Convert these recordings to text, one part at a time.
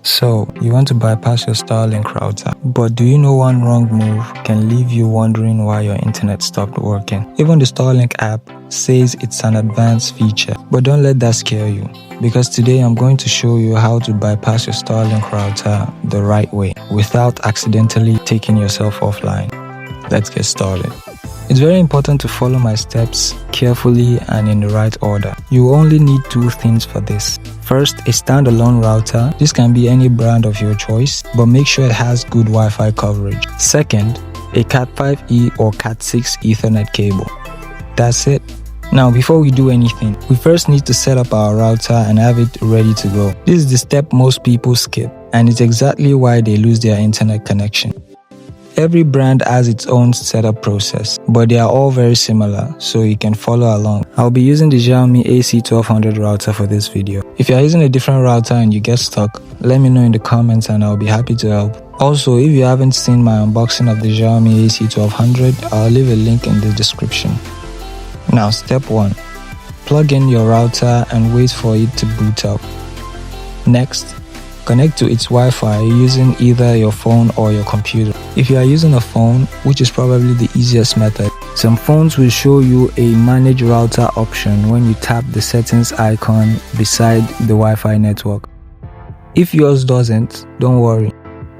So, you want to bypass your Starlink router, but do you know one wrong move can leave you wondering why your internet stopped working? Even the Starlink app says it's an advanced feature, but don't let that scare you, because today I'm going to show you how to bypass your Starlink router the right way without accidentally taking yourself offline. Let's get started. It's very important to follow my steps carefully and in the right order. You only need two things for this. First, a standalone router. This can be any brand of your choice, but make sure it has good Wi-Fi coverage. Second, a Cat5e or Cat6 Ethernet cable. That's it. Now, before we do anything, we first need to set up our router and have it ready to go. This is the step most people skip, and it's exactly why they lose their internet connection. Every brand has its own setup process, but they are all very similar, so you can follow along. I'll be using the Xiaomi AC1200 router for this video. If you are using a different router and you get stuck, let me know in the comments and I'll be happy to help. Also, if you haven't seen my unboxing of the Xiaomi AC1200, I'll leave a link in the description. Now, step 1. Plug in your router and wait for it to boot up. Next, connect to its Wi-Fi using either your phone or your computer. If you are using a phone, which is probably the easiest method, some phones will show you a manage router option when you tap the settings icon beside the Wi-Fi network. If yours doesn't, don't worry.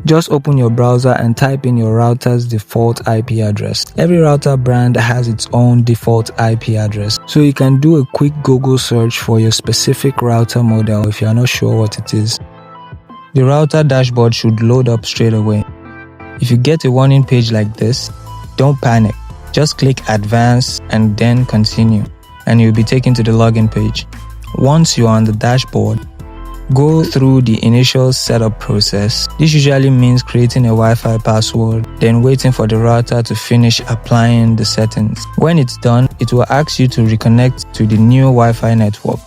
Just open your browser and type in your router's default IP address. Every router brand has its own default IP address, so you can do a quick Google search for your specific router model if you are not sure what it is. The router dashboard should load up straight away. If you get a warning page like this, don't panic. Just click Advanced and then Continue, and you'll be taken to the login page. Once you are on the dashboard, go through the initial setup process. This usually means creating a Wi-Fi password, then waiting for the router to finish applying the settings. When it's done, it will ask you to reconnect to the new Wi-Fi network.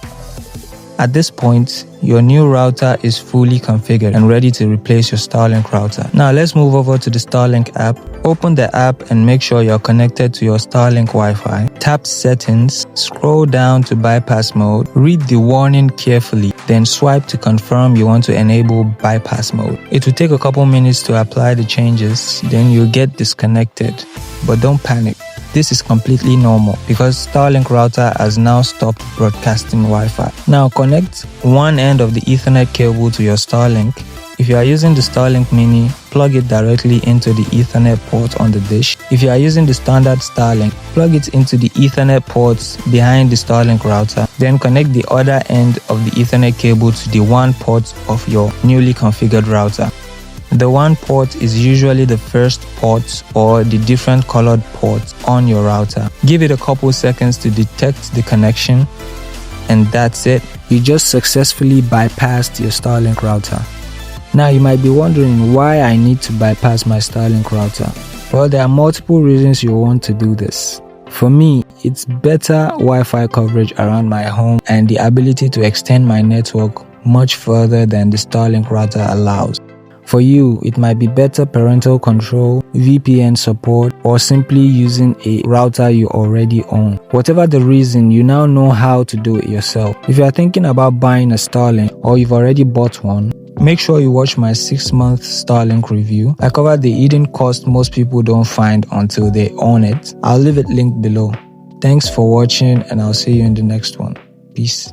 At this point, your new router is fully configured and ready to replace your Starlink router. Now let's move over to the Starlink app. Open the app and make sure you're connected to your Starlink Wi-Fi. Tap Settings, scroll down to Bypass Mode, read the warning carefully, then swipe to confirm you want to enable Bypass Mode. It will take a couple minutes to apply the changes, then you'll get disconnected. But don't panic. This is completely normal because Starlink router has now stopped broadcasting Wi-Fi. Now connect one end of the Ethernet cable to your Starlink. If you are using the Starlink Mini, plug it directly into the Ethernet port on the dish. If you are using the Standard Starlink, plug it into the Ethernet ports behind the Starlink router. Then connect the other end of the Ethernet cable to the WAN port of your newly configured router. The WAN port is usually the first port or the different colored port on your router. Give it a couple seconds to detect the connection, and that's it. You just successfully bypassed your Starlink router. Now you might be wondering why I need to bypass my Starlink router. Well, there are multiple reasons you want to do this. For me, it's better Wi-Fi coverage around my home and the ability to extend my network much further than the Starlink router allows. For you, it might be better parental control, VPN support, or simply using a router you already own. Whatever the reason, you now know how to do it yourself. If you are thinking about buying a Starlink or you've already bought one, make sure you watch my 6-month Starlink review. I covered the hidden cost most people don't find until they own it. I'll leave it linked below. Thanks for watching and I'll see you in the next one. Peace.